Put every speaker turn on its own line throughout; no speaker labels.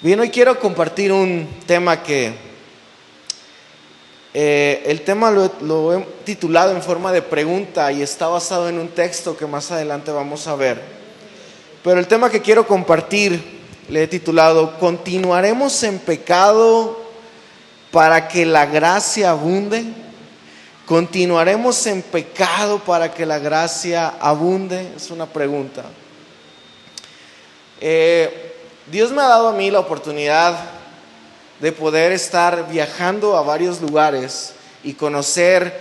Bien, hoy quiero compartir un tema que el tema lo he titulado en forma de pregunta y está basado en un texto que más adelante vamos a ver. Pero el tema que quiero compartir le he titulado ¿Continuaremos en pecado para que la gracia abunde? ¿Continuaremos en pecado para que la gracia abunde? Es una pregunta. Dios me ha dado a mí la oportunidad de poder estar viajando a varios lugares y conocer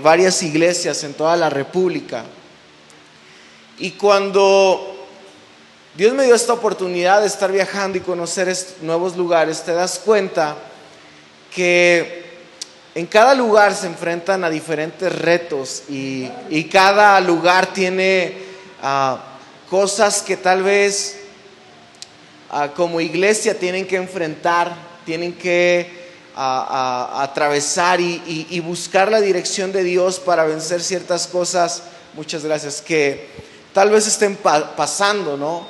varias iglesias en toda la República. Y cuando Dios me dio esta oportunidad de estar viajando y conocer nuevos lugares, te das cuenta que en cada lugar se enfrentan a diferentes retos y cada lugar tiene cosas que tal vez como iglesia tienen que enfrentar, tienen que atravesar y buscar la dirección de Dios para vencer ciertas cosas, muchas gracias, que tal vez estén pasando, ¿no?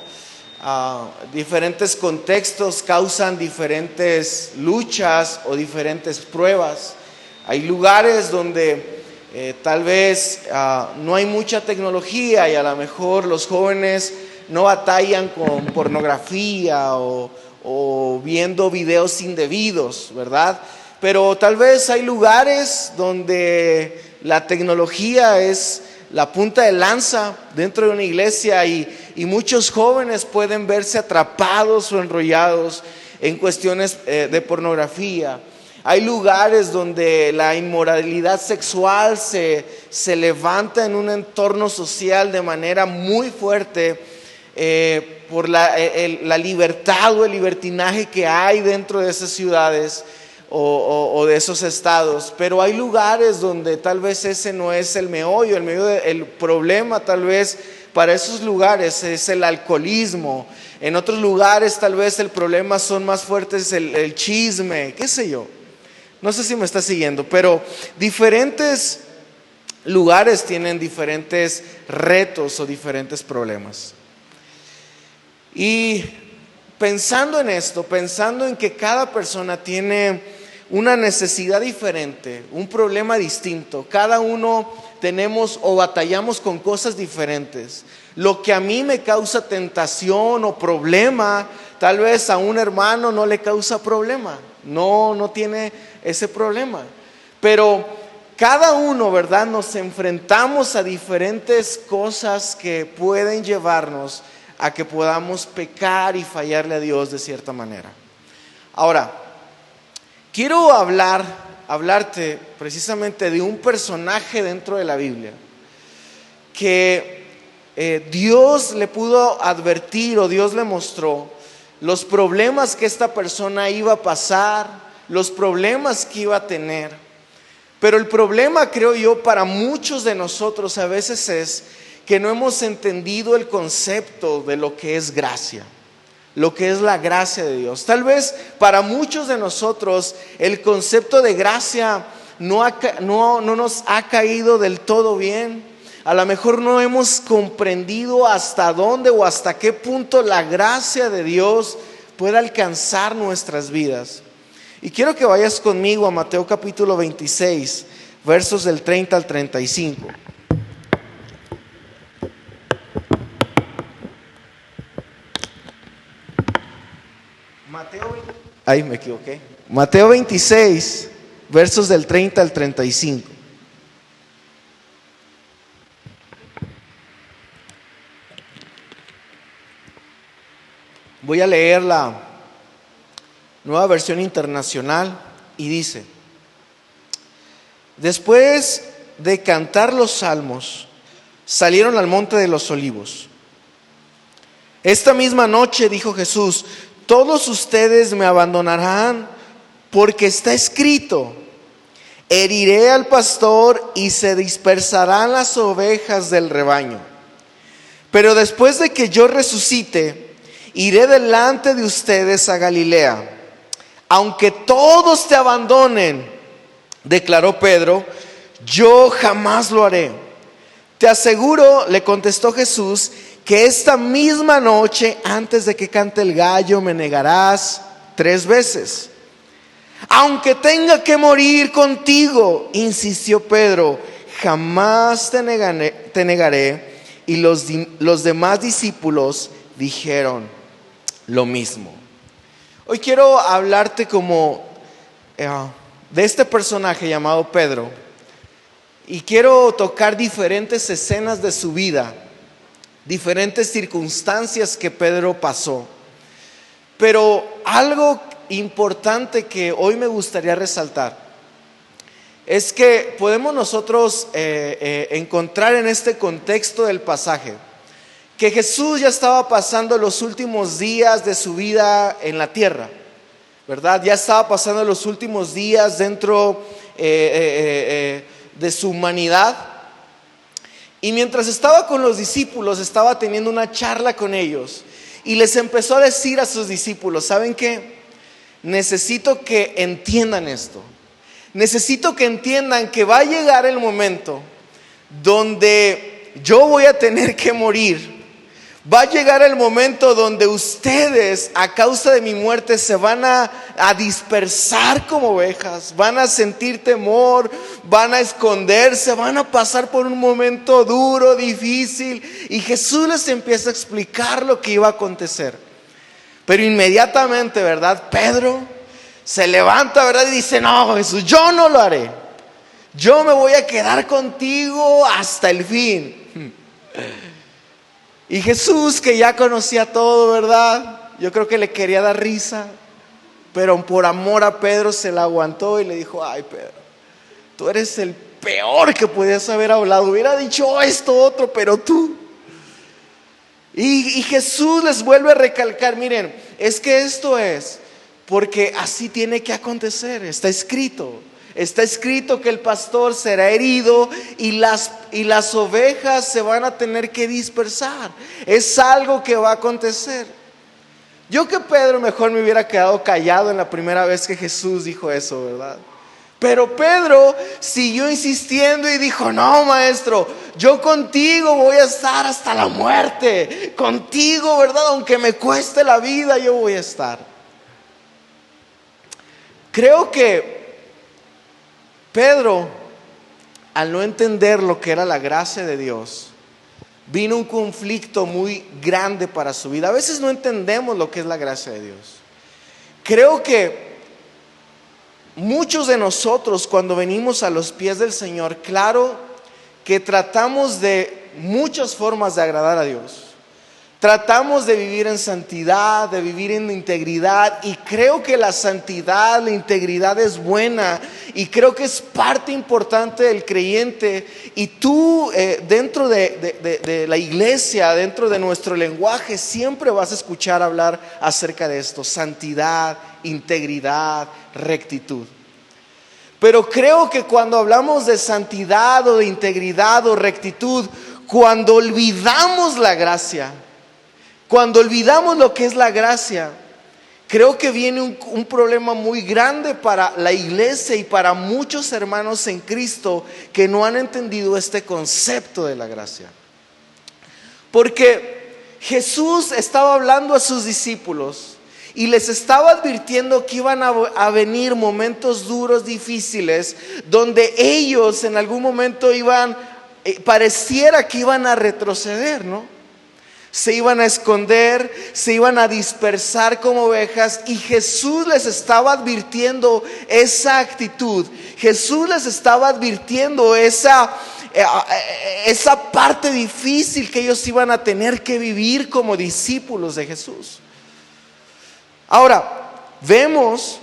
Diferentes contextos causan diferentes luchas o diferentes pruebas. Hay lugares donde tal vez no hay mucha tecnología y a lo mejor los jóvenes no batallan con pornografía o viendo videos indebidos, ¿verdad? Pero tal vez hay lugares donde la tecnología es la punta de lanza dentro de una iglesia y muchos jóvenes pueden verse atrapados o enrollados en cuestiones de pornografía. Hay lugares donde la inmoralidad sexual se levanta en un entorno social de manera muy fuerte por la libertad o el libertinaje que hay dentro de esas ciudades o de esos estados. Pero hay lugares donde tal vez ese no es el meollo el problema tal vez para esos lugares es el alcoholismo. En otros lugares tal vez el problema son más fuertes el chisme, qué sé yo. No sé si me está siguiendo, pero diferentes lugares tienen diferentes retos o diferentes problemas. Y pensando en esto, pensando en que cada persona tiene una necesidad diferente, un problema distinto, cada uno tenemos o batallamos con cosas diferentes. Lo que a mí me causa tentación o problema, tal vez a un hermano no le causa problema, no tiene ese problema. Pero cada uno, ¿verdad? Nos enfrentamos a diferentes cosas que pueden llevarnos a que podamos pecar y fallarle a Dios de cierta manera. Ahora, quiero hablarte precisamente de un personaje dentro de la Biblia que Dios le pudo advertir o Dios le mostró los problemas que esta persona iba a pasar, los problemas que iba a tener. Pero el problema, creo yo, para muchos de nosotros a veces es que no hemos entendido el concepto de lo que es gracia, lo que es la gracia de Dios. Tal vez para muchos de nosotros el concepto de gracia no nos ha caído del todo bien. A lo mejor no hemos comprendido hasta dónde o hasta qué punto la gracia de Dios puede alcanzar nuestras vidas. Y quiero que vayas conmigo a Mateo capítulo 26, versos del 30 al 35. Mateo 26, versos del 30 al 35. Voy a leer la Nueva Versión Internacional y dice: después de cantar los salmos, salieron al monte de los olivos. Esta misma noche dijo Jesús: todos ustedes me abandonarán, porque está escrito: heriré al pastor y se dispersarán las ovejas del rebaño. Pero después de que yo resucite, iré delante de ustedes a Galilea. Aunque todos te abandonen, declaró Pedro, yo jamás lo haré. Te aseguro, le contestó Jesús, que esta misma noche, antes de que cante el gallo, me negarás 3 veces. Aunque tenga que morir contigo, insistió Pedro, jamás te negaré. Y los demás discípulos dijeron lo mismo. Hoy quiero hablarte de este personaje llamado Pedro. Y quiero tocar diferentes escenas de su vida, diferentes circunstancias que Pedro pasó. Pero algo importante que hoy me gustaría resaltar es que podemos nosotros encontrar en este contexto del pasaje que Jesús ya estaba pasando los últimos días de su vida en la tierra, ¿verdad? Ya estaba pasando los últimos días dentro de su humanidad. Y mientras estaba con los discípulos, estaba teniendo una charla con ellos y les empezó a decir a sus discípulos: ¿saben qué? Necesito que entiendan esto. Necesito que entiendan que va a llegar el momento donde yo voy a tener que morir. Va a llegar el momento donde ustedes, a causa de mi muerte, se van a dispersar como ovejas. Van a sentir temor, van a esconderse, van a pasar por un momento duro, difícil. Y Jesús les empieza a explicar lo que iba a acontecer. Pero inmediatamente, ¿verdad? Pedro se levanta, ¿verdad? Y dice: no, Jesús, yo no lo haré. Yo me voy a quedar contigo hasta el fin. Y Jesús, que ya conocía todo, ¿verdad? Yo creo que le quería dar risa, pero por amor a Pedro se la aguantó y le dijo: ay, Pedro, tú eres el peor que podías haber hablado. Hubiera dicho esto, otro, pero tú. Y Jesús les vuelve a recalcar: miren, es que esto es porque así tiene que acontecer. Está escrito que el pastor será herido y las ovejas se van a tener que dispersar. Es algo que va a acontecer. Yo que Pedro mejor me hubiera quedado callado en la primera vez que Jesús dijo eso, ¿verdad? Pero Pedro siguió insistiendo y dijo: no, maestro, yo contigo voy a estar hasta la muerte. Contigo, ¿verdad? Aunque me cueste la vida, yo voy a estar. Creo que Pedro, al no entender lo que era la gracia de Dios, vino un conflicto muy grande para su vida. A veces no entendemos lo que es la gracia de Dios. Creo que muchos de nosotros, cuando venimos a los pies del Señor, claro que tratamos de muchas formas de agradar a Dios. Tratamos de vivir en santidad, de vivir en integridad, y creo que la santidad, la integridad es buena, y creo que es parte importante del creyente. Y tú dentro de la iglesia, dentro de nuestro lenguaje, siempre vas a escuchar hablar acerca de esto: santidad, integridad, rectitud. Pero creo que cuando hablamos de santidad o de integridad o rectitud, cuando olvidamos la gracia, cuando olvidamos lo que es la gracia, creo que viene un problema muy grande para la iglesia y para muchos hermanos en Cristo que no han entendido este concepto de la gracia. Porque Jesús estaba hablando a sus discípulos y les estaba advirtiendo que iban a venir momentos duros, difíciles, donde ellos en algún momento pareciera que iban a retroceder, ¿no? Se iban a esconder, se iban a dispersar como ovejas, y Jesús les estaba advirtiendo esa actitud. Jesús les estaba advirtiendo esa parte difícil que ellos iban a tener que vivir como discípulos de Jesús. Ahora, vemos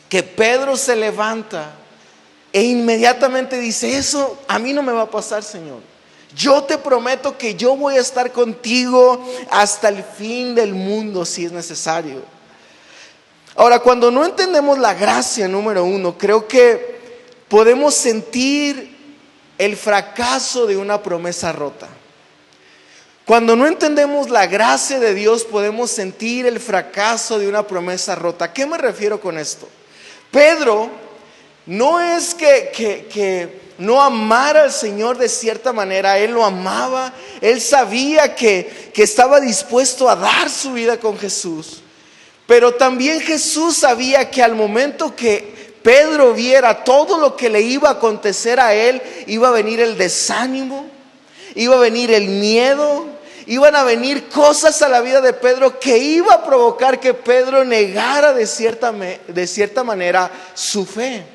que Pedro se levanta e inmediatamente dice: eso a mí no me va a pasar, Señor. Yo te prometo que yo voy a estar contigo hasta el fin del mundo si es necesario. Ahora, cuando no entendemos la gracia, número uno, creo que podemos sentir el fracaso de una promesa rota. Cuando no entendemos la gracia de Dios, podemos sentir el fracaso de una promesa rota. ¿A qué me refiero con esto? Pedro no es que no amara al Señor de cierta manera. Él lo amaba, él sabía que estaba dispuesto a dar su vida con Jesús. Pero también Jesús sabía que al momento que Pedro viera todo lo que le iba a acontecer a él, iba a venir el desánimo, iba a venir el miedo, iban a venir cosas a la vida de Pedro que iba a provocar que Pedro negara de cierta manera su fe.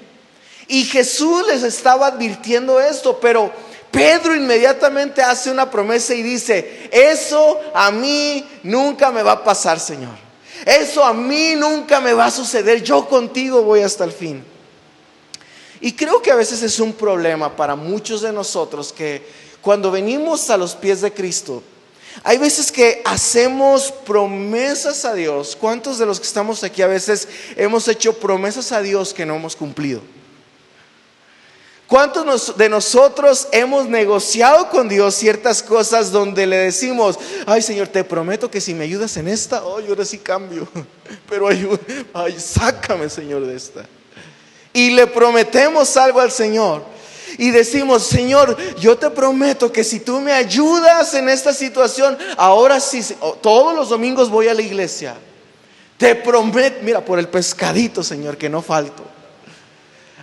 Y Jesús les estaba advirtiendo esto, pero Pedro inmediatamente hace una promesa y dice: eso a mí nunca me va a pasar, Señor. Eso a mí nunca me va a suceder. Yo contigo voy hasta el fin. Y creo que a veces es un problema para muchos de nosotros que cuando venimos a los pies de Cristo, hay veces que hacemos promesas a Dios. ¿Cuántos de los que estamos aquí a veces hemos hecho promesas a Dios que no hemos cumplido? ¿Cuántos de nosotros hemos negociado con Dios ciertas cosas donde le decimos: ay, Señor, te prometo que si me ayudas en esta, yo ahora sí cambio, pero sácame, Señor, de esta? Y le prometemos algo al Señor y decimos: Señor, yo te prometo que si tú me ayudas en esta situación, ahora sí, todos los domingos voy a la iglesia. Te prometo, mira, por el pescadito, Señor, que no falto.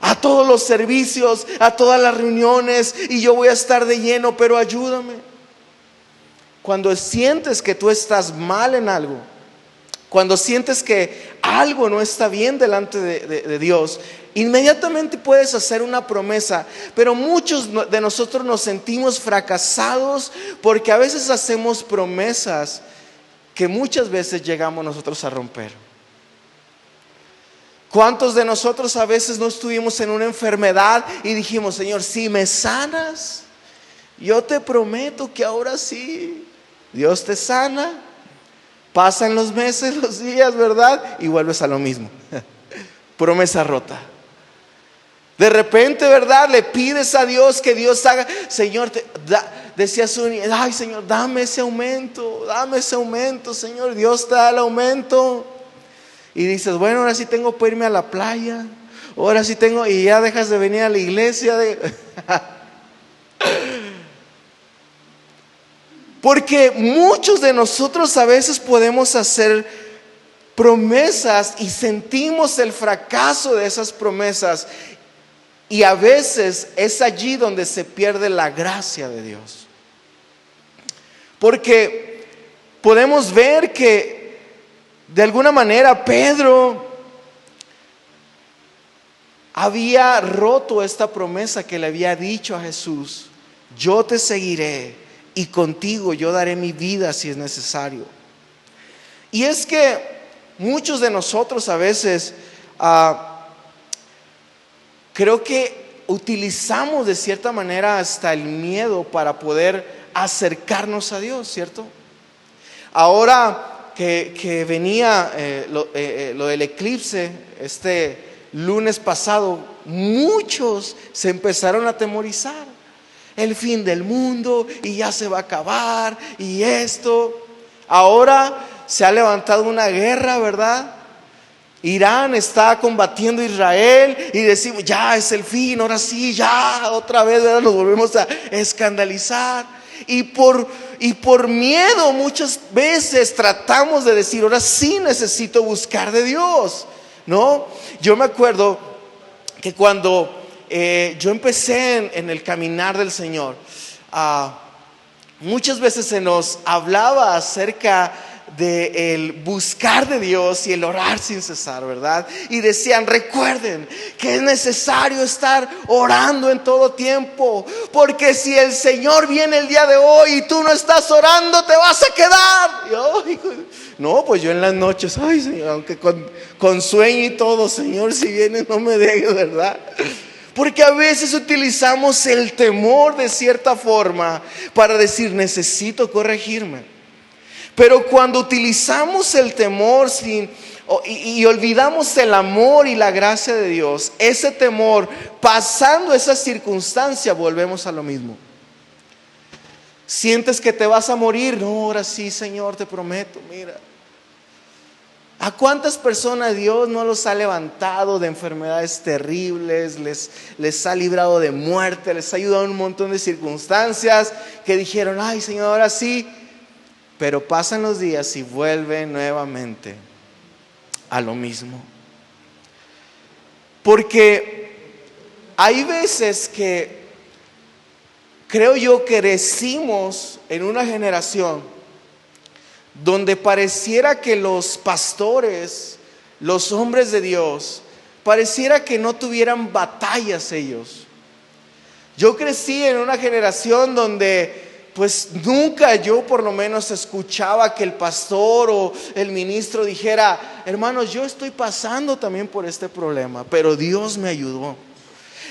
A todos los servicios, a todas las reuniones, y yo voy a estar de lleno, pero ayúdame. Cuando sientes que tú estás mal en algo, cuando sientes que algo no está bien delante de Dios, inmediatamente puedes hacer una promesa. Pero muchos de nosotros nos sentimos fracasados porque a veces hacemos promesas que muchas veces llegamos nosotros a romper. ¿Cuántos de nosotros a veces no estuvimos en una enfermedad y dijimos: Señor, si me sanas, yo te prometo que ahora sí? Dios te sana, pasan los meses, los días, ¿verdad? Y vuelves a lo mismo. Promesa rota. De repente, ¿verdad? Le pides a Dios que Dios haga. Señor, decía Suni: ay, Señor, dame ese aumento, Señor. Dios te da el aumento. Y dices: bueno, ahora sí tengo para irme a la playa, ahora sí tengo, y ya dejas de venir a la iglesia. Porque muchos de nosotros a veces podemos hacer promesas y sentimos el fracaso de esas promesas, y a veces es allí donde se pierde la gracia de Dios. Porque podemos ver que de alguna manera Pedro había roto esta promesa que le había dicho a Jesús: yo te seguiré y contigo yo daré mi vida si es necesario. Y es que muchos de nosotros a veces creo que utilizamos de cierta manera hasta el miedo para poder acercarnos a Dios, ¿cierto? Ahora que venía lo del eclipse este lunes pasado, muchos se empezaron a atemorizar. El fin del mundo, y ya se va a acabar, y esto. Ahora se ha levantado una guerra, ¿verdad? Irán está combatiendo a Israel y decimos: ya es el fin, ahora sí, ya otra vez, ¿verdad? Nos volvemos a escandalizar. Y por miedo muchas veces tratamos de decir: ahora sí necesito buscar de Dios, ¿no? Yo me acuerdo que cuando yo empecé en el caminar del Señor, muchas veces se nos hablaba acerca de el buscar de Dios y el orar sin cesar, ¿verdad? Y decían: recuerden que es necesario estar orando en todo tiempo, porque si el Señor viene el día de hoy y tú no estás orando, te vas a quedar. No, pues yo en las noches: ay, Señor, aunque con sueño y todo, Señor, si vienes no me dejes, ¿verdad? Porque a veces utilizamos el temor de cierta forma para decir: necesito corregirme. Pero cuando utilizamos el temor y olvidamos el amor y la gracia de Dios, ese temor, pasando esa circunstancia, volvemos a lo mismo. Sientes que te vas a morir: no, ahora sí, Señor, te prometo, mira. ¿A cuántas personas Dios no los ha levantado de enfermedades terribles, les ha librado de muerte, les ha ayudado en un montón de circunstancias que dijeron, ay Señor, ahora sí? Pero pasan los días y vuelven nuevamente a lo mismo. Porque hay veces que creo yo que crecimos en una generación donde pareciera que los pastores, los hombres de Dios, pareciera que no tuvieran batallas ellos. Yo crecí en una generación donde pues nunca yo por lo menos escuchaba que el pastor o el ministro dijera, hermanos, yo estoy pasando también por este problema, pero Dios me ayudó.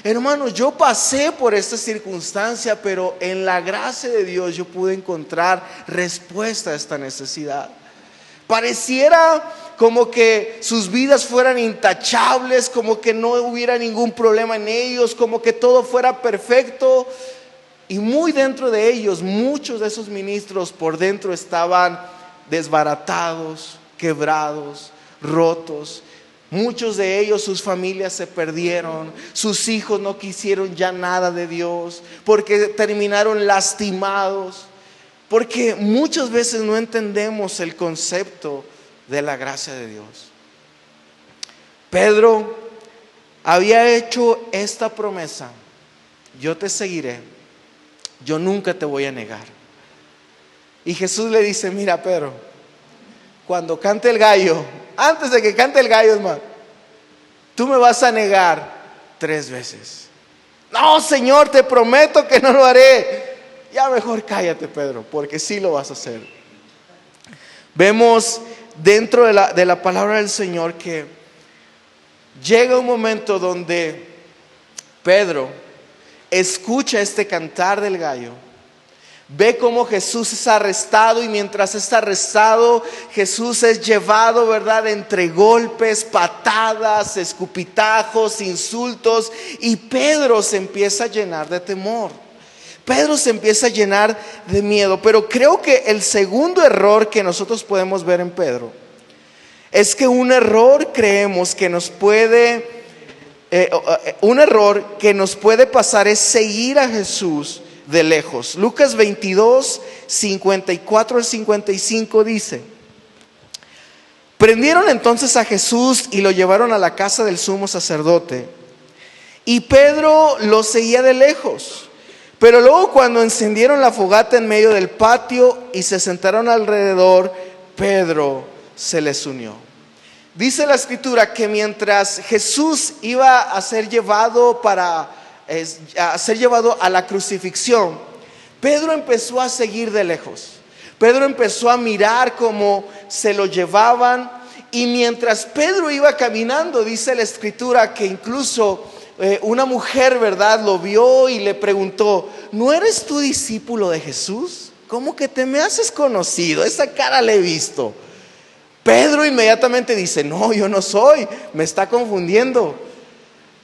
Hermanos, yo pasé por esta circunstancia, pero en la gracia de Dios yo pude encontrar respuesta a esta necesidad. Pareciera como que sus vidas fueran intachables, como que no hubiera ningún problema en ellos, como que todo fuera perfecto. Y muy dentro de ellos, muchos de esos ministros por dentro estaban desbaratados, quebrados, rotos. Muchos de ellos, sus familias se perdieron, sus hijos no quisieron ya nada de Dios, porque terminaron lastimados, porque muchas veces no entendemos el concepto de la gracia de Dios. Pedro había hecho esta promesa: yo te seguiré, yo nunca te voy a negar. Y Jesús le dice, mira Pedro, cuando cante el gallo, antes de que cante el gallo, hermano, tú me vas a negar 3 veces. No, Señor, te prometo que no lo haré. Ya mejor cállate, Pedro, porque sí lo vas a hacer. Vemos dentro de la palabra del Señor que llega un momento donde Pedro escucha este cantar del gallo. Ve cómo Jesús es arrestado, y mientras está arrestado, Jesús es llevado, ¿verdad?, entre golpes, patadas, escupitajos, insultos, y Pedro se empieza a llenar de temor. Pedro se empieza a llenar de miedo. Pero creo que el segundo error que nosotros podemos ver en Pedro es que un error que nos puede pasar es seguir a Jesús de lejos. Lucas 22, 54 al 55 dice: prendieron entonces a Jesús y lo llevaron a la casa del sumo sacerdote, y Pedro lo seguía de lejos. Pero luego, cuando encendieron la fogata en medio del patio y se sentaron alrededor, Pedro se les unió. Dice la escritura que mientras Jesús iba a ser llevado a la crucifixión, Pedro empezó a seguir de lejos. Pedro empezó a mirar cómo se lo llevaban, y mientras Pedro iba caminando, dice la escritura que incluso una mujer, ¿verdad?, lo vio y le preguntó: ¿no eres tú discípulo de Jesús? ¿Cómo que te me haces conocido? Esa cara la he visto. Pedro inmediatamente dice: no, yo no soy, me está confundiendo.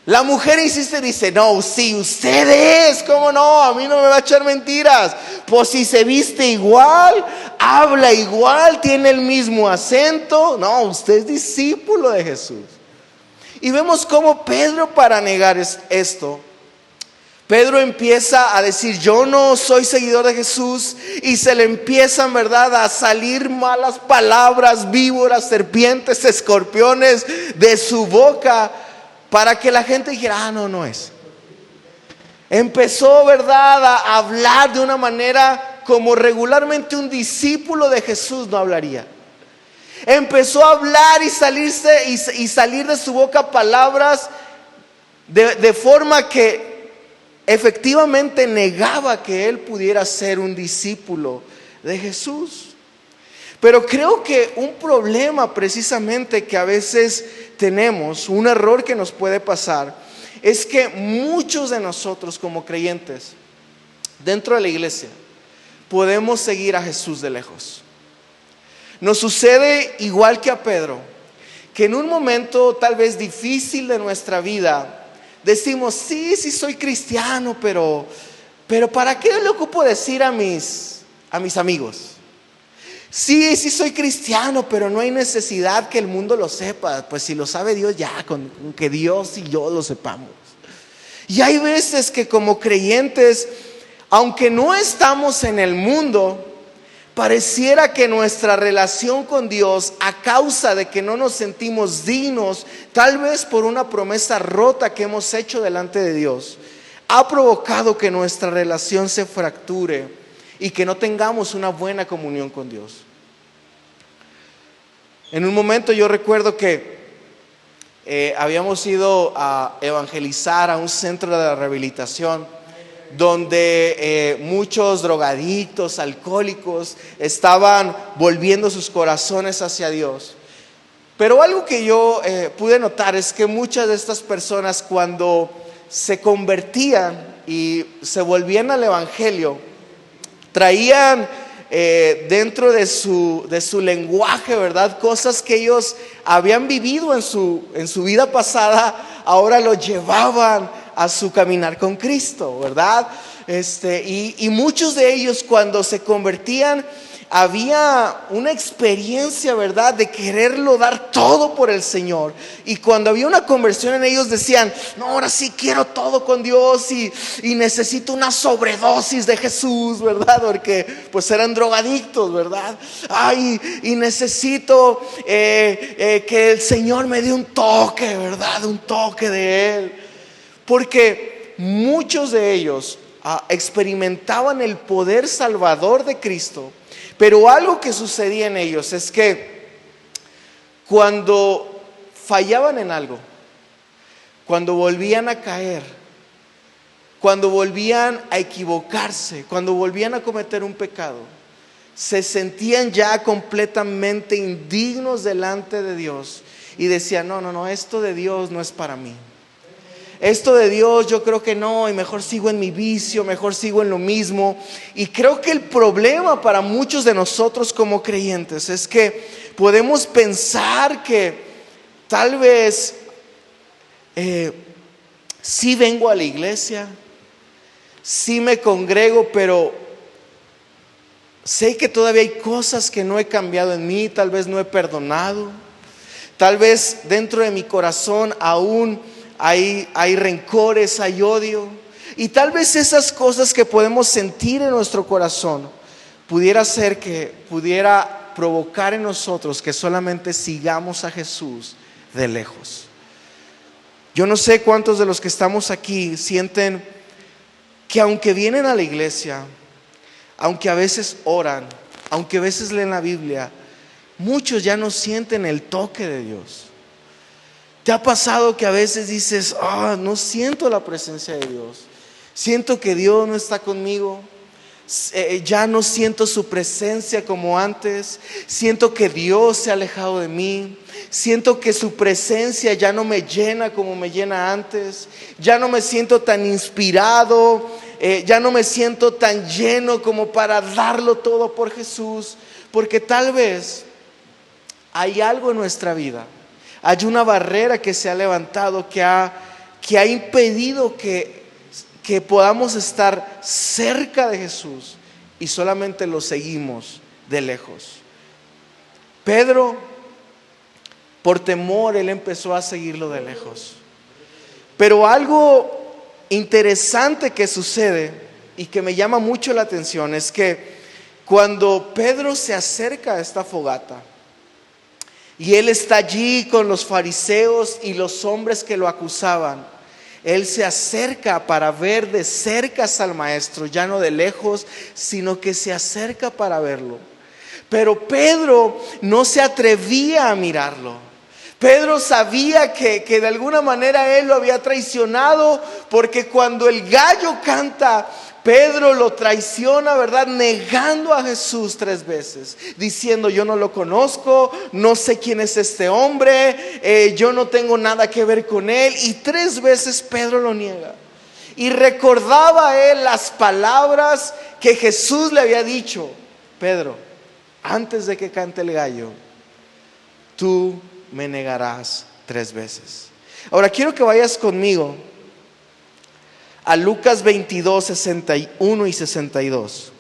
La mujer insiste, dice: no, sí, usted es, ¿cómo no? A mí no me va a echar mentiras. Pues si se viste igual, habla igual, tiene el mismo acento. No, usted es discípulo de Jesús. Y vemos cómo Pedro, para negar esto, Pedro empieza a decir: yo no soy seguidor de Jesús, y se le empiezan, ¿verdad?, a salir malas palabras, víboras, serpientes, escorpiones de su boca, para que la gente dijera: no es. Empezó, ¿verdad?, a hablar de una manera como regularmente un discípulo de Jesús no hablaría. Empezó a hablar y salir de su boca palabras de forma que efectivamente negaba que él pudiera ser un discípulo de Jesús. Pero creo que un problema precisamente que a veces tenemos, un error que nos puede pasar, es que muchos de nosotros como creyentes dentro de la iglesia podemos seguir a Jesús de lejos. Nos sucede igual que a Pedro, que en un momento tal vez difícil de nuestra vida decimos: sí soy cristiano, pero ¿para qué le ocupo decir a mis amigos? Sí, sí soy cristiano, pero no hay necesidad que el mundo lo sepa. Pues si lo sabe Dios, ya, con que Dios y yo lo sepamos. Y hay veces que como creyentes, aunque no estamos en el mundo, pareciera que nuestra relación con Dios, a causa de que no nos sentimos dignos, tal vez por una promesa rota que hemos hecho delante de Dios, ha provocado que nuestra relación se fracture y que no tengamos una buena comunión con Dios. En un momento yo recuerdo que habíamos ido a evangelizar a un centro de rehabilitación donde muchos drogadictos, alcohólicos estaban volviendo sus corazones hacia Dios. Pero algo que yo pude notar es que muchas de estas personas, cuando se convertían y se volvían al evangelio, traían dentro de su lenguaje, ¿verdad?, cosas que ellos habían vivido en su vida pasada, ahora lo llevaban a su caminar con Cristo, ¿verdad? Y muchos de ellos, cuando se convertían, había una experiencia, ¿verdad?, de quererlo dar todo por el Señor. Y cuando había una conversión en ellos, decían: no, ahora sí quiero todo con Dios y necesito una sobredosis de Jesús, ¿verdad? Porque pues eran drogadictos, ¿verdad? Ay, y necesito que el Señor me dé un toque, ¿verdad? Un toque de Él. Porque muchos de ellos experimentaban el poder salvador de Cristo. Pero algo que sucedía en ellos es que cuando fallaban en algo, cuando volvían a caer, cuando volvían a equivocarse, cuando volvían a cometer un pecado, se sentían ya completamente indignos delante de Dios y decían: no, esto de Dios no es para mí. Esto de Dios yo creo que no, y mejor sigo en mi vicio, mejor sigo en lo mismo. Y creo que el problema para muchos de nosotros como creyentes es que podemos pensar que tal vez sí vengo a la iglesia, sí me congrego, pero sé que todavía hay cosas que no he cambiado en mí, tal vez no he perdonado, tal vez dentro de mi corazón aún hay rencores, hay odio. Y tal vez esas cosas que podemos sentir en nuestro corazón pudiera ser que pudiera provocar en nosotros que solamente sigamos a Jesús de lejos. Yo no sé cuántos de los que estamos aquí sienten que aunque vienen a la iglesia, aunque a veces oran, aunque a veces leen la Biblia, muchos ya no sienten el toque de Dios. ¿Te ha pasado que a veces dices: no siento la presencia de Dios? Siento que Dios no está conmigo. Ya no siento su presencia como antes. Siento que Dios se ha alejado de mí. Siento que su presencia ya no me llena como me llena antes. Ya no me siento tan inspirado. Ya no me siento tan lleno como para darlo todo por Jesús. Porque tal vez hay algo en nuestra vida, hay una barrera que se ha levantado que ha impedido que podamos estar cerca de Jesús y solamente lo seguimos de lejos. Pedro, por temor, él empezó a seguirlo de lejos. Pero algo interesante que sucede y que me llama mucho la atención es que cuando Pedro se acerca a esta fogata, y él está allí con los fariseos y los hombres que lo acusaban, él se acerca para ver de cerca al maestro, ya no de lejos, sino que se acerca para verlo. Pero Pedro no se atrevía a mirarlo. Pedro sabía que de alguna manera él lo había traicionado, porque cuando el gallo canta, Pedro lo traiciona, ¿verdad?, negando a Jesús 3 veces, diciendo: yo no lo conozco, no sé quién es este hombre, yo no tengo nada que ver con él. Y 3 veces Pedro lo niega. Y recordaba a él las palabras que Jesús le había dicho: Pedro, antes de que cante el gallo, tú me negarás 3 veces. Ahora quiero que vayas conmigo a Lucas 22, 61 y 62.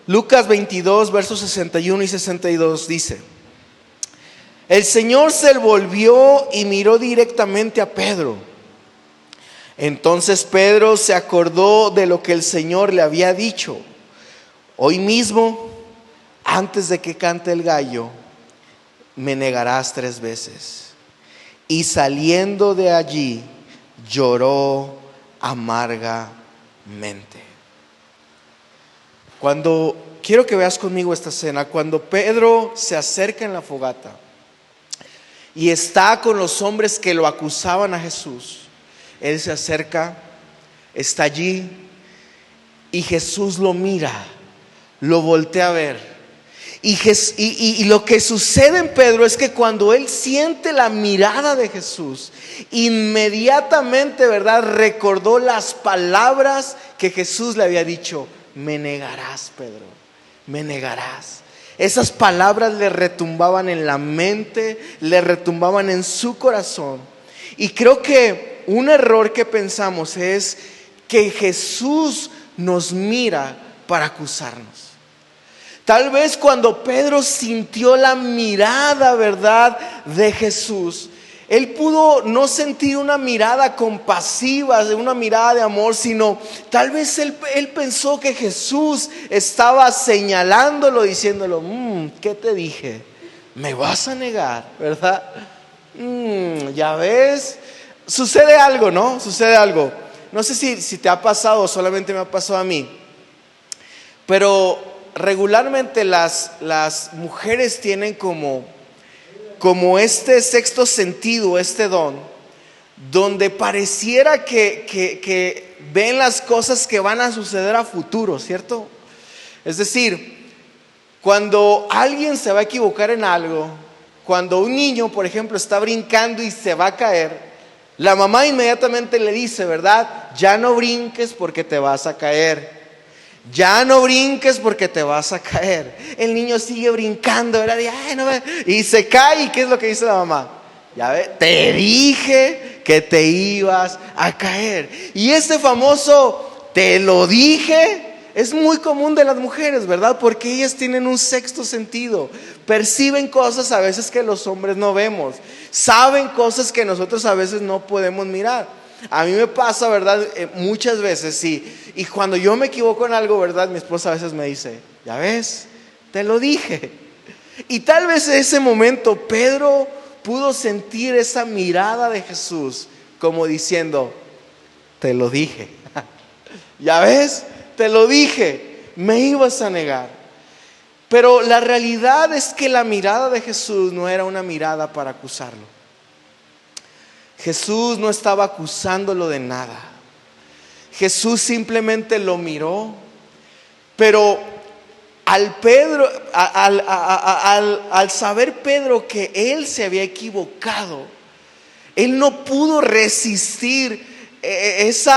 Lucas 22, versos 61 y 62 dice: el Señor se volvió y miró directamente a Pedro. Entonces Pedro se acordó de lo que el Señor le había dicho: hoy mismo, antes de que cante el gallo, me negarás 3 veces. Y saliendo de allí, lloró amargamente. Quiero que veas conmigo esta escena, cuando Pedro se acerca en la fogata y está con los hombres que lo acusaban a Jesús. Él se acerca, está allí, y Jesús lo mira, lo voltea a ver. Y lo que sucede en Pedro es que cuando él siente la mirada de Jesús, inmediatamente, ¿verdad?, recordó las palabras que Jesús le había dicho: me negarás, Pedro, me negarás. Esas palabras le retumbaban en la mente, le retumbaban en su corazón. Y creo que un error que pensamos es que Jesús nos mira para acusarnos. Tal vez cuando Pedro sintió la mirada, ¿verdad?, de Jesús, él pudo no sentir una mirada compasiva, una mirada de amor, sino tal vez él pensó que Jesús estaba señalándolo, diciéndolo: ¿qué te dije? ¿Me vas a negar, verdad? Ya ves, sucede algo, ¿no? Sucede algo. No sé si te ha pasado o solamente me ha pasado a mí, pero regularmente las mujeres tienen como este sexto sentido, este don, donde pareciera que ven las cosas que van a suceder a futuro, ¿cierto? Es decir, cuando alguien se va a equivocar en algo, cuando un niño, por ejemplo, está brincando y se va a caer, la mamá inmediatamente le dice, ¿verdad? Ya no brinques porque te vas a caer. Ya no brinques porque te vas a caer. El niño sigue brincando, ¿verdad? Y se cae. ¿Y qué es lo que dice la mamá? Ya ves, te dije que te ibas a caer. Y este famoso "te lo dije" es muy común de las mujeres, ¿verdad? Porque ellas tienen un sexto sentido. Perciben cosas a veces que los hombres no vemos. Saben cosas que nosotros a veces no podemos mirar. A mí me pasa, ¿verdad? Muchas veces, sí. Y cuando yo me equivoco en algo, ¿verdad?, mi esposa a veces me dice: ya ves, te lo dije. Y tal vez en ese momento Pedro pudo sentir esa mirada de Jesús como diciendo: te lo dije. Ya ves, te lo dije, me ibas a negar. Pero la realidad es que la mirada de Jesús no era una mirada para acusarlo. Jesús no estaba acusándolo de nada. Jesús simplemente lo miró. Pero al saber Pedro que él se había equivocado, él no pudo resistir ese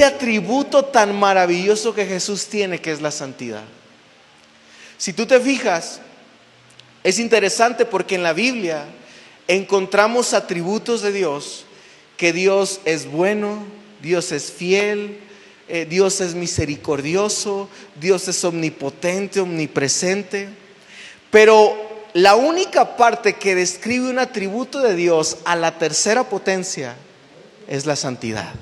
atributo tan maravilloso que Jesús tiene, que es la santidad. Si tú te fijas, es interesante porque en la Biblia encontramos atributos de Dios: que Dios es bueno, Dios es fiel, Dios es misericordioso, Dios es omnipotente, omnipresente. Pero la única parte que describe un atributo de Dios a la tercera potencia es la santidad.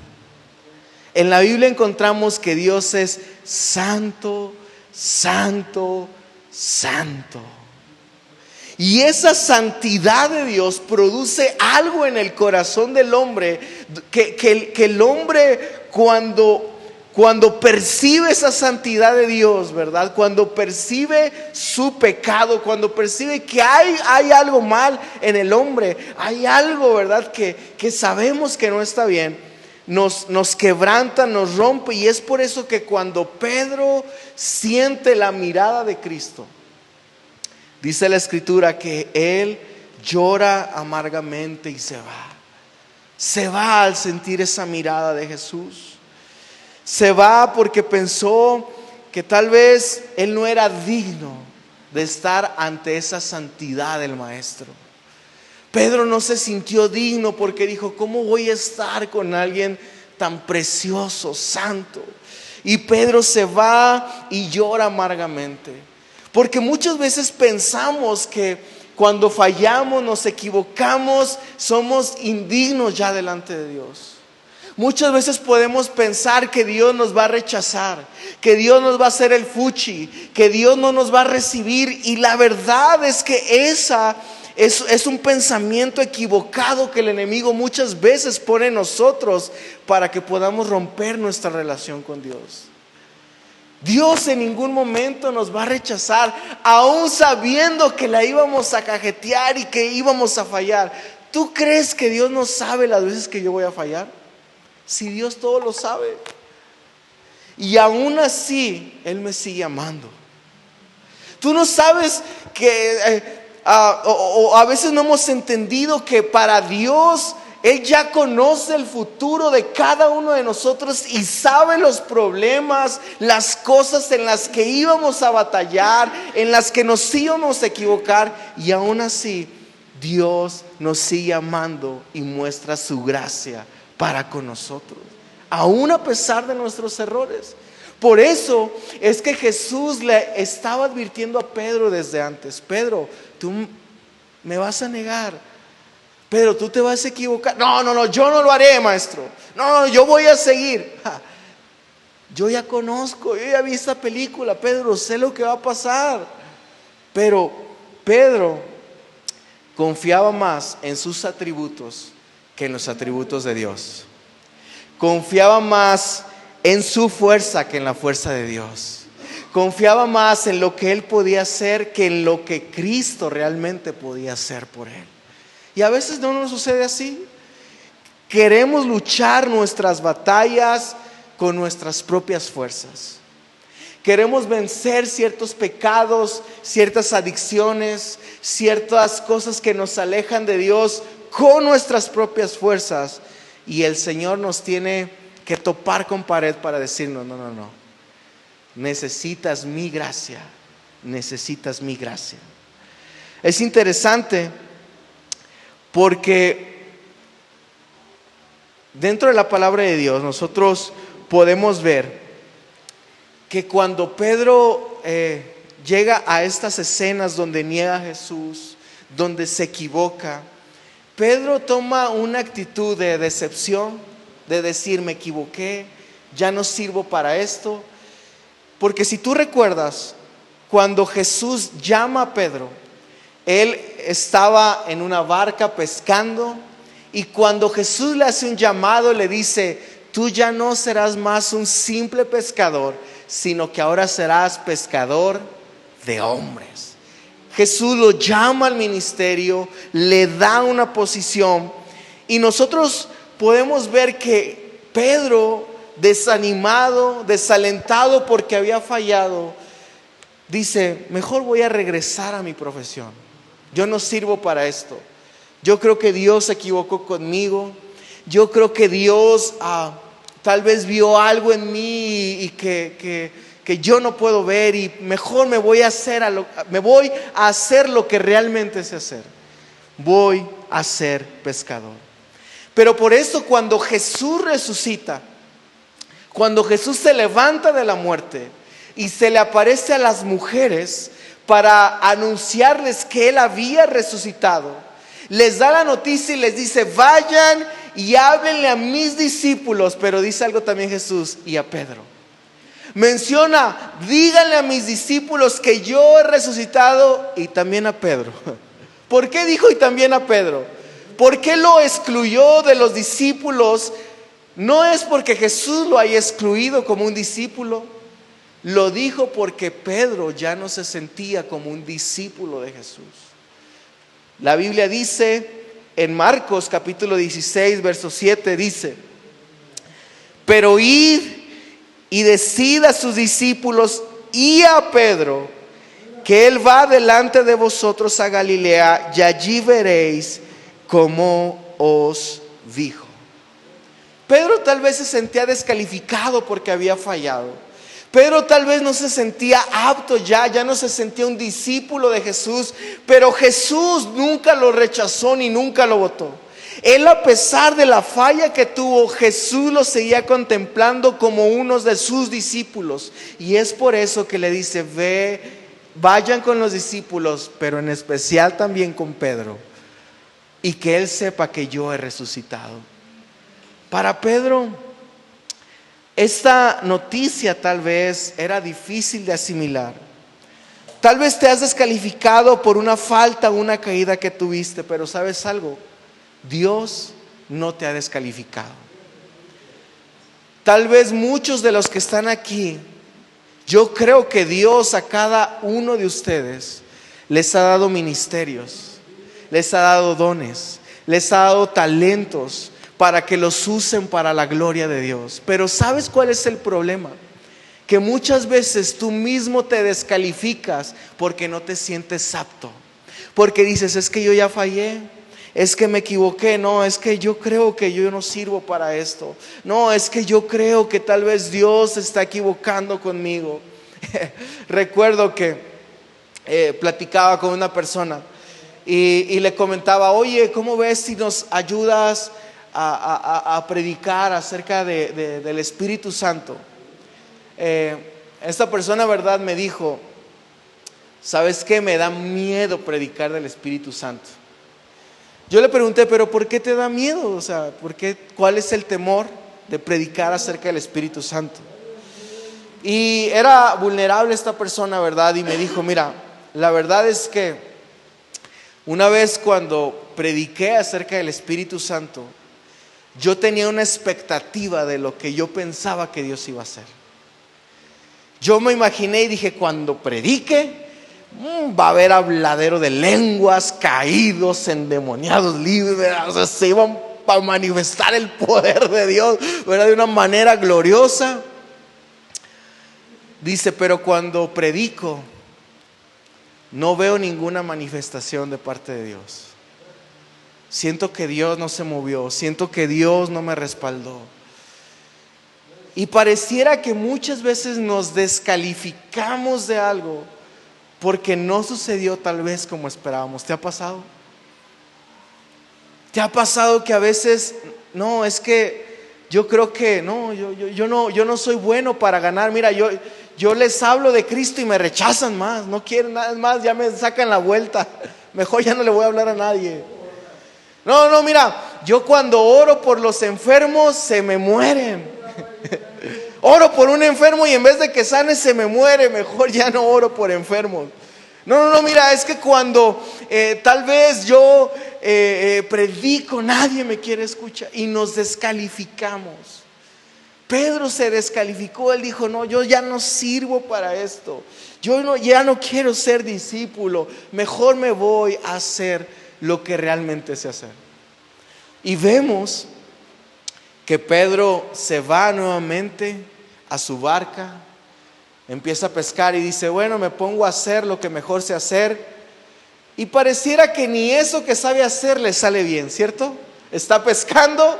En la Biblia encontramos que Dios es santo, santo, santo. Y esa santidad de Dios produce algo en el corazón del hombre, que el hombre cuando percibe esa santidad de Dios, ¿verdad?, cuando percibe su pecado, cuando percibe que hay algo mal en el hombre, hay algo, ¿verdad?, que sabemos que no está bien, nos quebranta, nos rompe. Y es por eso que cuando Pedro siente la mirada de Cristo, dice la Escritura que él llora amargamente y se va. Se va al sentir esa mirada de Jesús. Se va porque pensó que tal vez él no era digno de estar ante esa santidad del Maestro. Pedro no se sintió digno porque dijo: ¿cómo voy a estar con alguien tan precioso, santo? Y Pedro se va y llora amargamente. Porque muchas veces pensamos que cuando fallamos, nos equivocamos, somos indignos ya delante de Dios. Muchas veces podemos pensar que Dios nos va a rechazar, que Dios nos va a hacer el fuchi, que Dios no nos va a recibir. Y la verdad es que esa es un pensamiento equivocado que el enemigo muchas veces pone en nosotros para que podamos romper nuestra relación con Dios. Dios en ningún momento nos va a rechazar, aún sabiendo que la íbamos a cajetear y que íbamos a fallar. ¿Tú crees que Dios no sabe las veces que yo voy a fallar? Si Dios todo lo sabe. Y aún así Él me sigue amando. Tú no sabes que a veces no hemos entendido que para Dios Él ya conoce el futuro de cada uno de nosotros y sabe los problemas, las cosas en las que íbamos a batallar, en las que nos íbamos a equivocar. Y aún así Dios nos sigue amando y muestra su gracia para con nosotros, aún a pesar de nuestros errores. Por eso es que Jesús le estaba advirtiendo a Pedro desde antes: Pedro, tú me vas a negar. Pedro, tú te vas a equivocar. No, yo no lo haré, maestro. No, yo voy a seguir. Yo ya conozco, yo ya vi esta película, Pedro, sé lo que va a pasar. Pero Pedro confiaba más en sus atributos que en los atributos de Dios. Confiaba más en su fuerza que en la fuerza de Dios. Confiaba más en lo que él podía hacer que en lo que Cristo realmente podía hacer por él. Y a veces no nos sucede así. Queremos luchar nuestras batallas con nuestras propias fuerzas. Queremos vencer ciertos pecados, ciertas adicciones, ciertas cosas que nos alejan de Dios con nuestras propias fuerzas. Y el Señor nos tiene que topar con pared para decirnos: no. Necesitas mi gracia. Necesitas mi gracia. Es interesante porque dentro de la palabra de Dios nosotros podemos ver que cuando Pedro llega a estas escenas donde niega a Jesús, donde se equivoca, Pedro toma una actitud de decepción, de decir: me equivoqué, ya no sirvo para esto. Porque si tú recuerdas, cuando Jesús llama a Pedro, él estaba en una barca pescando, y cuando Jesús le hace un llamado, le dice: tú ya no serás más un simple pescador, sino que ahora serás pescador de hombres. Jesús lo llama al ministerio, le da una posición, y nosotros podemos ver que Pedro, desanimado, desalentado porque había fallado, dice: mejor voy a regresar a mi profesión. Yo no sirvo para esto. Yo creo que Dios se equivocó conmigo. Yo creo que Dios tal vez vio algo en mí y que yo no puedo ver, y mejor me voy a hacer lo que realmente sé hacer. Voy a ser pescador. Pero por eso cuando Jesús resucita, cuando Jesús se levanta de la muerte y se le aparece a las mujeres para anunciarles que Él había resucitado, les da la noticia y les dice: vayan y háblenle a mis discípulos. Pero dice algo también Jesús: y a Pedro. Menciona: díganle a mis discípulos que yo he resucitado, y también a Pedro. ¿Por qué dijo y también a Pedro? ¿Por qué lo excluyó de los discípulos? No es porque Jesús lo haya excluido como un discípulo. Lo dijo porque Pedro ya no se sentía como un discípulo de Jesús. La Biblia dice en Marcos capítulo 16 verso 7, dice: pero id y decid a sus discípulos y a Pedro que Él va delante de vosotros a Galilea, y allí veréis como os dijo. Pedro tal vez se sentía descalificado porque había fallado. Pedro tal vez no se sentía apto ya no se sentía un discípulo de Jesús. Pero Jesús nunca lo rechazó ni nunca lo votó. Él, a pesar de la falla que tuvo, Jesús lo seguía contemplando como uno de sus discípulos. Y es por eso que le dice: vayan con los discípulos, pero en especial también con Pedro, y que él sepa que yo he resucitado. Para Pedro, esta noticia tal vez era difícil de asimilar. Tal vez te has descalificado por una falta o una caída que tuviste, pero ¿sabes algo? Dios no te ha descalificado. Tal vez muchos de los que están aquí, yo creo que Dios a cada uno de ustedes les ha dado ministerios, les ha dado dones, les ha dado talentos para que los usen para la gloria de Dios. Pero ¿sabes cuál es el problema? Que muchas veces tú mismo te descalificas porque no te sientes apto, porque dices: es que yo ya fallé, es que me equivoqué, no, es que yo creo que yo no sirvo para esto, no, es que yo creo que tal vez Dios se está equivocando conmigo. Recuerdo que platicaba con una persona y le comentaba: oye, ¿cómo ves si nos ayudas a predicar acerca del Espíritu Santo? Esta persona, verdad, me dijo: ¿sabes qué? Me da miedo predicar del Espíritu Santo. Yo le pregunté: ¿pero por qué te da miedo? O sea, ¿cuál es el temor de predicar acerca del Espíritu Santo? Y era vulnerable esta persona, ¿verdad? Y me dijo: mira, la verdad es que una vez cuando prediqué acerca del Espíritu Santo, yo tenía una expectativa de lo que yo pensaba que Dios iba a hacer. Yo me imaginé y dije: cuando predique, va a haber habladero de lenguas, caídos, endemoniados, libres, ¿verdad? O sea, se iban a manifestar el poder de Dios, ¿verdad? De una manera gloriosa. Dice: pero cuando predico, no veo ninguna manifestación de parte de Dios. Siento que Dios no se movió, siento que Dios no me respaldó. Y pareciera que muchas veces nos descalificamos de algo porque no sucedió tal vez como esperábamos. ¿Te ha pasado? ¿Te ha pasado que a veces, no, es que yo creo que no, yo no soy bueno para ganar? Mira, yo les hablo de Cristo y me rechazan más, no quieren nada más, ya me sacan la vuelta. Mejor ya no le voy a hablar a nadie. No, mira, yo cuando oro por los enfermos se me mueren. Oro por un enfermo y en vez de que sane se me muere. Mejor ya no oro por enfermos. No, mira, es que cuando tal vez yo predico, nadie me quiere escuchar. Y nos descalificamos. Pedro se descalificó. Él dijo: no, yo ya no sirvo para esto. Ya no quiero ser discípulo. Mejor me voy a hacer lo que realmente sé hacer. Y vemos que Pedro se va nuevamente a su barca, empieza a pescar y dice: bueno, me pongo a hacer lo que mejor sé hacer. Y pareciera que ni eso que sabe hacer le sale bien, ¿cierto? Está pescando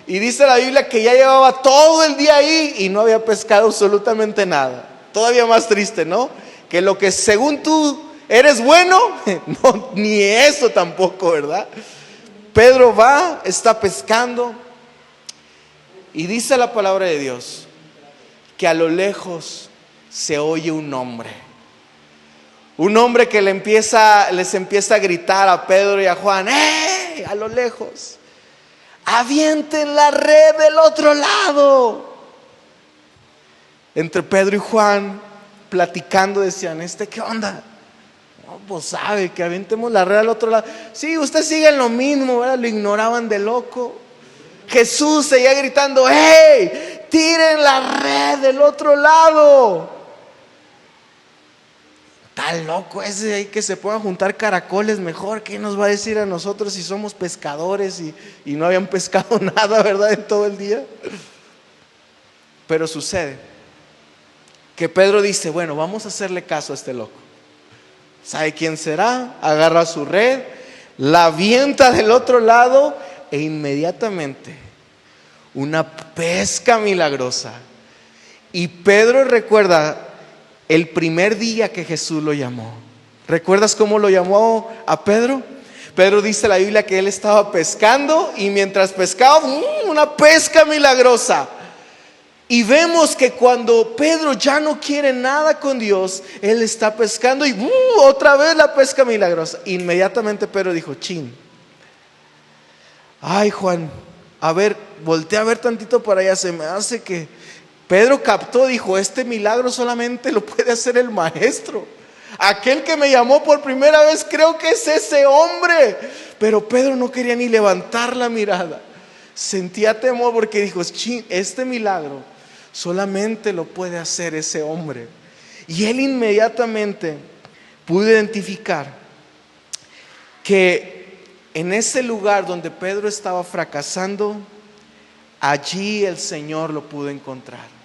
y dice la Biblia que ya llevaba todo el día ahí y no había pescado absolutamente nada. Todavía más triste, ¿no? Que lo que según tú eres bueno, no, ni eso tampoco, ¿verdad? Pedro va, está pescando y dice la palabra de Dios que a lo lejos se oye un hombre que les empieza a gritar a Pedro y a Juan: ¡hey! A lo lejos, avienten la red del otro lado. Entre Pedro y Juan, platicando, decían: ¿qué onda? No, pues sabe que avientemos la red al otro lado. Sí, usted sigue en lo mismo, ¿verdad? Lo ignoraban de loco. Jesús seguía gritando: ¡hey! Tiren la red del otro lado. Está loco ese ahí, que se puedan juntar caracoles mejor. ¿Qué nos va a decir a nosotros si somos pescadores y no habían pescado nada, ¿verdad? En todo el día. Pero sucede que Pedro dice: bueno, vamos a hacerle caso a este loco. ¿Sabe quién será? Agarra su red, la avienta del otro lado e inmediatamente una pesca milagrosa. Y Pedro recuerda el primer día que Jesús lo llamó. ¿Recuerdas cómo lo llamó a Pedro? Pedro dice la Biblia que él estaba pescando y mientras pescaba, una pesca milagrosa. Y vemos que cuando Pedro ya no quiere nada con Dios, él está pescando y otra vez la pesca milagrosa. Inmediatamente Pedro dijo, chin. Ay, Juan, a ver, voltea a ver tantito para allá. Se me hace que Pedro captó, dijo, este milagro solamente lo puede hacer el maestro. Aquel que me llamó por primera vez, creo que es ese hombre. Pero Pedro no quería ni levantar la mirada. Sentía temor porque dijo, chin, este milagro solamente lo puede hacer ese hombre. Y él inmediatamente pudo identificar que en ese lugar donde Pedro estaba fracasando, allí el Señor lo pudo encontrar.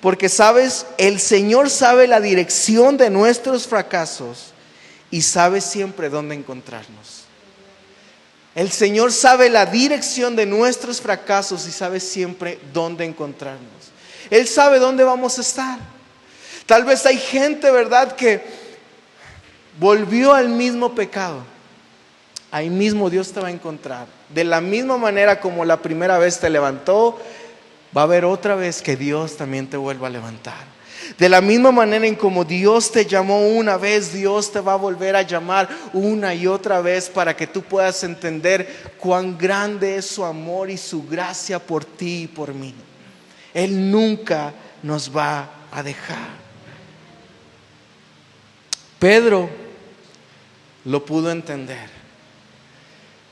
Porque sabes, el Señor sabe la dirección de nuestros fracasos y sabe siempre dónde encontrarnos. El Señor sabe la dirección de nuestros fracasos y sabe siempre dónde encontrarnos. Él sabe dónde vamos a estar. Tal vez hay gente, ¿verdad?, que volvió al mismo pecado. Ahí mismo Dios te va a encontrar. De la misma manera como la primera vez te levantó, va a haber otra vez que Dios también te vuelva a levantar. De la misma manera en como Dios te llamó una vez, Dios te va a volver a llamar una y otra vez para que tú puedas entender cuán grande es su amor y su gracia por ti y por mí. Él nunca nos va a dejar. Pedro lo pudo entender.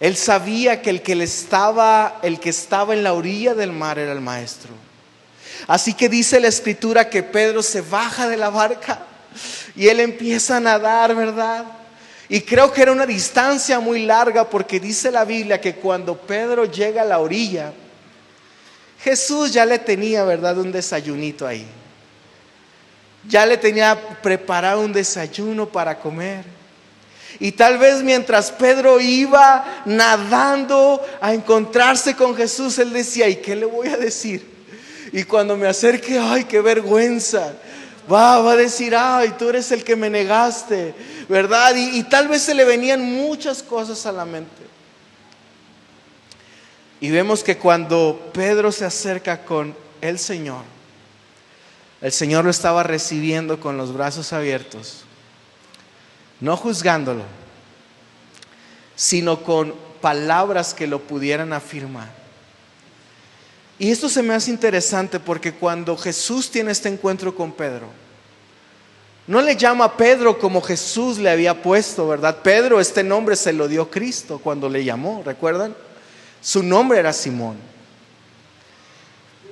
Él sabía que el que estaba en la orilla del mar era el maestro. Así que dice la escritura que Pedro se baja de la barca y él empieza a nadar, ¿verdad? Y creo que era una distancia muy larga porque dice la Biblia que cuando Pedro llega a la orilla, Jesús ya le tenía, ¿verdad?, un desayunito ahí. Ya le tenía preparado un desayuno para comer. Y tal vez mientras Pedro iba nadando a encontrarse con Jesús, él decía, ¿y qué le voy a decir? Y cuando me acerque, ay, qué vergüenza. Va a decir, ay, tú eres el que me negaste, ¿verdad? Y tal vez se le venían muchas cosas a la mente. Y vemos que cuando Pedro se acerca con el Señor lo estaba recibiendo con los brazos abiertos, no juzgándolo, sino con palabras que lo pudieran afirmar. Y esto se me hace interesante porque cuando Jesús tiene este encuentro con Pedro, no le llama a Pedro como Jesús le había puesto, ¿verdad? Pedro, este nombre se lo dio Cristo cuando le llamó, ¿recuerdan? Su nombre era Simón.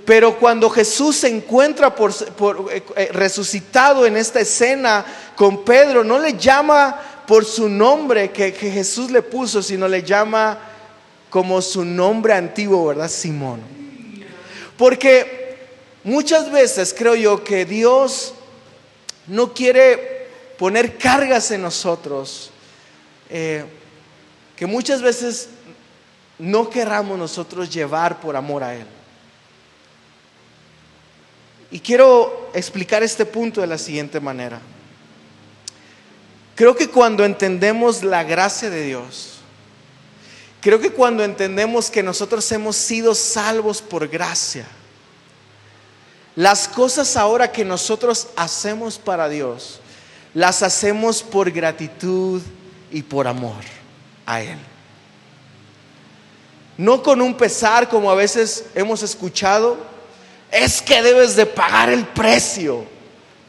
Pero cuando Jesús se encuentra resucitado en esta escena con Pedro, no le llama por su nombre que Jesús le puso, sino le llama como su nombre antiguo, ¿verdad? Simón. Porque muchas veces creo yo que Dios no quiere poner cargas en nosotros, que muchas veces no querramos nosotros llevar por amor a Él. Y quiero explicar este punto de la siguiente manera. Creo que cuando entendemos la gracia de Dios, creo que cuando entendemos que nosotros hemos sido salvos por gracia, las cosas ahora que nosotros hacemos para Dios, las hacemos por gratitud y por amor a Él. No con un pesar como a veces hemos escuchado. Es que debes de pagar el precio.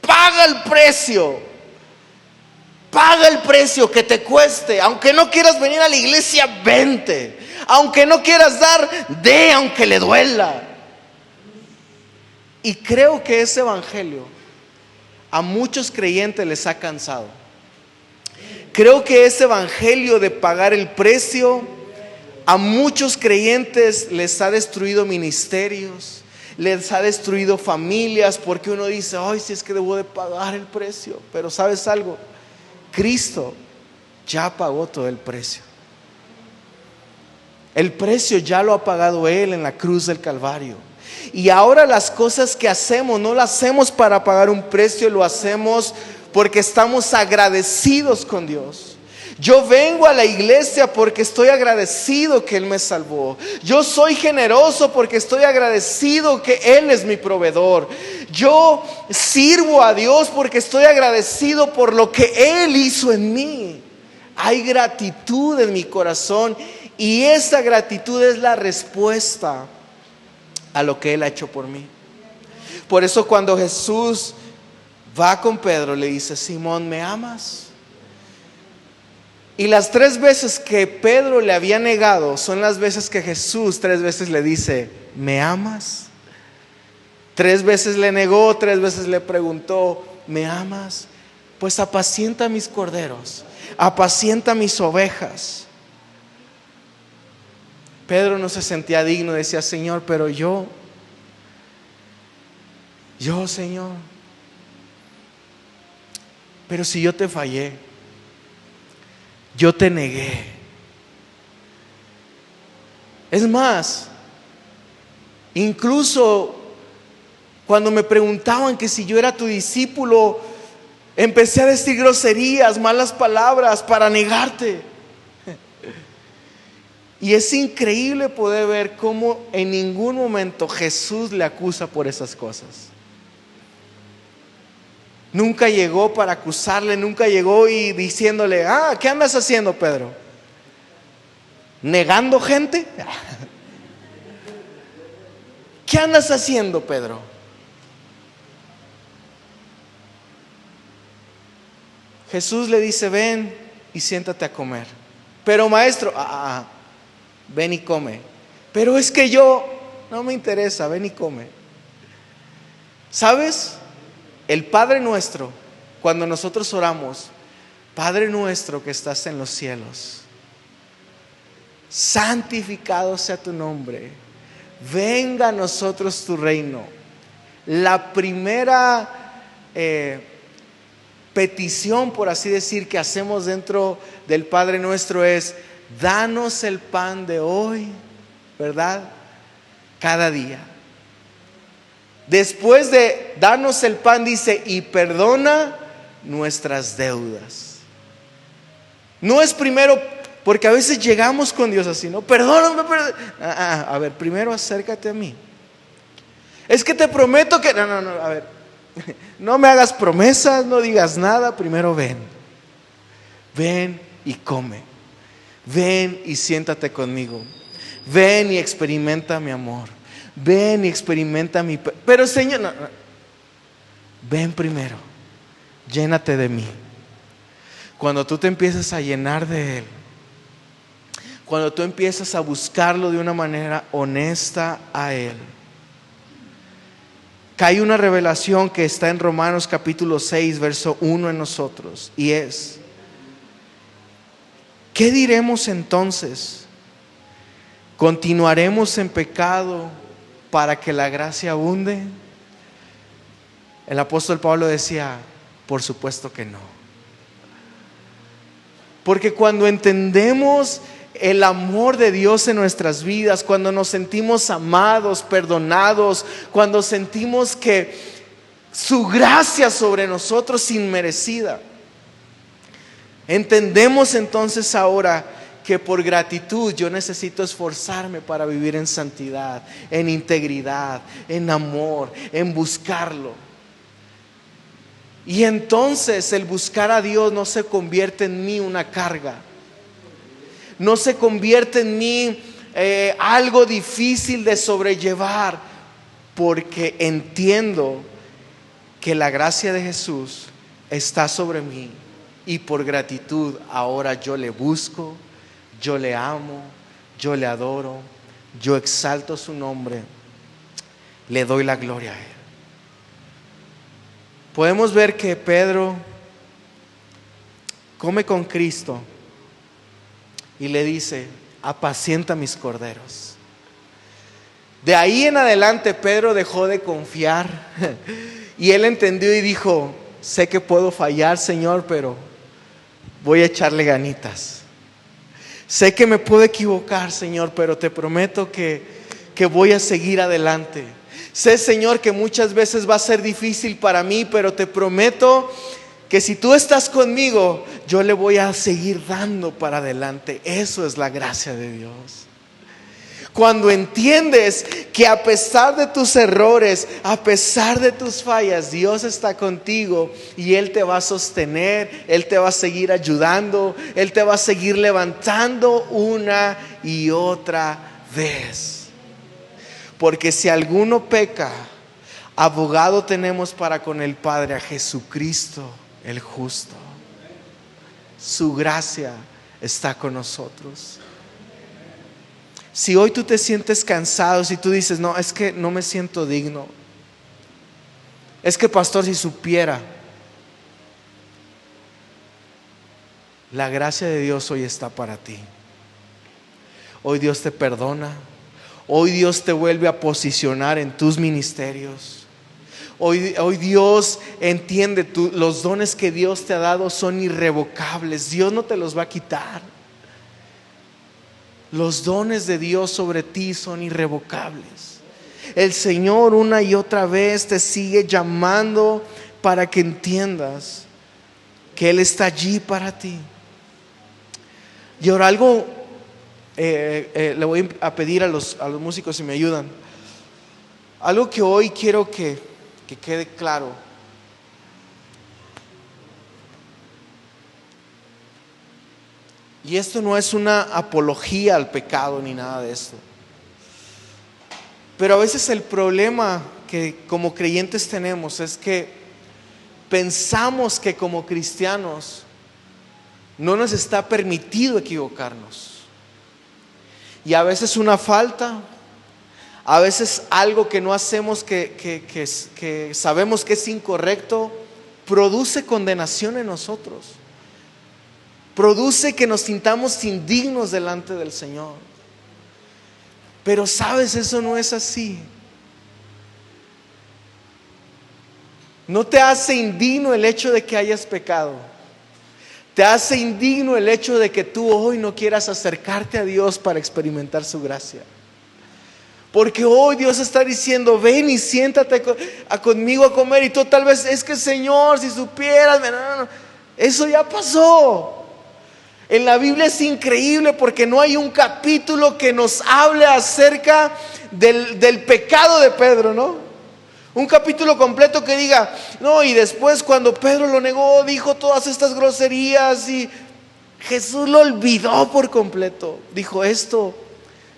Paga el precio. Paga el precio que te cueste. Aunque no quieras venir a la iglesia, vente. Aunque no quieras dar, dé aunque le duela. Y creo que ese evangelio a muchos creyentes les ha cansado. Creo que ese evangelio de pagar el precio a muchos creyentes les ha destruido ministerios, les ha destruido familias, porque uno dice, ay, si es que debo de pagar el precio. Pero ¿sabes algo? Cristo ya pagó todo el precio. El precio ya lo ha pagado Él en la cruz del Calvario. Y ahora las cosas que hacemos, no las hacemos para pagar un precio, lo hacemos porque estamos agradecidos con Dios. Yo vengo a la iglesia porque estoy agradecido que Él me salvó. Yo soy generoso porque estoy agradecido que Él es mi proveedor. Yo sirvo a Dios porque estoy agradecido por lo que Él hizo en mí. Hay gratitud en mi corazón y esa gratitud es la respuesta a lo que Él ha hecho por mí. Por eso cuando Jesús va con Pedro, le dice: Simón, ¿me amas? Y las 3 veces que Pedro le había negado son las veces que Jesús 3 veces le dice: ¿me amas? 3 veces le negó, 3 veces le preguntó: ¿me amas? Pues apacienta mis corderos, apacienta mis ovejas. Pedro no se sentía digno, decía: Señor, pero yo Señor, pero si yo te fallé, yo te negué. Es más, incluso cuando me preguntaban que si yo era tu discípulo, empecé a decir groserías, malas palabras para negarte. Y es increíble poder ver cómo en ningún momento Jesús le acusa por esas cosas. Nunca llegó para acusarle, nunca llegó y diciéndole: ¿qué andas haciendo, Pedro? ¿Negando gente? ¿Qué andas haciendo, Pedro? Jesús le dice: ven y siéntate a comer. Pero maestro, ven y come. Pero es que no me interesa, ven y come. ¿Sabes? El Padre nuestro, cuando nosotros oramos: Padre nuestro que estás en los cielos, santificado sea tu nombre, venga a nosotros tu reino. La primera petición, por así decir, que hacemos dentro del Padre nuestro es: danos el pan de hoy, ¿verdad? Cada día. Después de darnos el pan, dice: y perdona nuestras deudas. No es primero, porque a veces llegamos con Dios así, ¿no? Perdóname. A ver, primero acércate a mí. Es que te prometo que... No, a ver. No me hagas promesas, no digas nada. Primero ven. Ven y come. Ven y siéntate conmigo. Ven y experimenta mi amor. Ven y experimenta mi... Pero Señor, no. Ven primero, llénate de mí. Cuando tú te empiezas a llenar de Él, cuando tú empiezas a buscarlo de una manera honesta a Él, cae una revelación que está en Romanos capítulo 6, verso 1 en nosotros, y es: ¿qué diremos entonces? ¿Continuaremos en pecado para que la gracia abunde? El apóstol Pablo decía: por supuesto que no. Porque cuando entendemos el amor de Dios en nuestras vidas, cuando nos sentimos amados, perdonados, cuando sentimos que su gracia sobre nosotros inmerecida, entendemos entonces ahora que por gratitud yo necesito esforzarme para vivir en santidad, en integridad, en amor, en buscarlo. Y entonces el buscar a Dios no se convierte en mí una carga, no se convierte en mí algo difícil de sobrellevar, porque entiendo que la gracia de Jesús está sobre mí, y por gratitud ahora yo le busco, yo le amo, yo le adoro, yo exalto su nombre, le doy la gloria a Él. Podemos ver que Pedro come con Cristo y le dice: apacienta mis corderos. De ahí en adelante Pedro dejó de confiar y él entendió y dijo: sé que puedo fallar, Señor, pero voy a echarle ganitas. Sé que me puedo equivocar, Señor, pero te prometo que voy a seguir adelante. Sé, Señor, que muchas veces va a ser difícil para mí, pero te prometo que si tú estás conmigo, yo le voy a seguir dando para adelante. Eso es la gracia de Dios. Cuando entiendes que a pesar de tus errores, a pesar de tus fallas, Dios está contigo y Él te va a sostener, Él te va a seguir ayudando, Él te va a seguir levantando una y otra vez. Porque si alguno peca, abogado tenemos para con el Padre, a Jesucristo el justo. Su gracia está con nosotros. Si hoy tú te sientes cansado, si tú dices, no, es que no me siento digno, es que pastor, si supiera, la gracia de Dios hoy está para ti. Hoy Dios te perdona, hoy Dios te vuelve a posicionar en tus ministerios. Hoy Dios entiende, los dones que Dios te ha dado son irrevocables, Dios no te los va a quitar. Los dones de Dios sobre ti son irrevocables. El Señor una y otra vez te sigue llamando para que entiendas que Él está allí para ti. Y ahora algo le voy a pedir a los músicos si me ayudan. Algo que hoy quiero que quede claro. Y esto no es una apología al pecado ni nada de esto. Pero a veces el problema que como creyentes tenemos es que pensamos que como cristianos no nos está permitido equivocarnos. Y a veces una falta, a veces algo que no hacemos que sabemos que es incorrecto, produce condenación en nosotros. Produce que nos sintamos indignos delante del Señor. Pero sabes, eso no es así. No te hace indigno el hecho de que hayas pecado. Te hace indigno el hecho de que tú hoy no quieras acercarte a Dios para experimentar su gracia. Porque hoy Dios está diciendo, ven y siéntate conmigo a comer. Y tú tal vez, es que Señor, si supieras, no. Eso ya pasó. En la Biblia es increíble porque no hay un capítulo que nos hable acerca del pecado de Pedro, ¿no? Un capítulo completo que diga, no, y después cuando Pedro lo negó, dijo todas estas groserías y Jesús lo olvidó por completo. Dijo, esto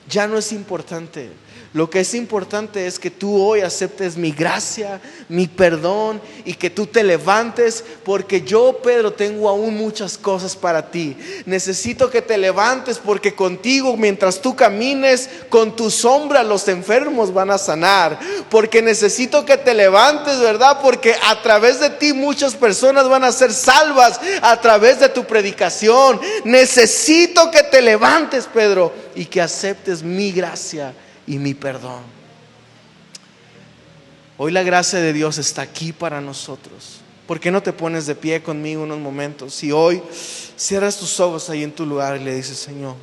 ya no es importante. Lo que es importante es que tú hoy aceptes mi gracia, mi perdón y que tú te levantes, porque yo, Pedro, tengo aún muchas cosas para ti. Necesito que te levantes porque contigo, mientras tú camines, con tu sombra los enfermos van a sanar. Porque necesito que te levantes, ¿verdad? Porque a través de ti muchas personas van a ser salvas a través de tu predicación. Necesito que te levantes, Pedro, y que aceptes mi gracia y mi perdón. Hoy la gracia de Dios está aquí para nosotros. ¿Por qué no te pones de pie conmigo unos momentos? Y hoy cierras tus ojos ahí en tu lugar y le dices, Señor,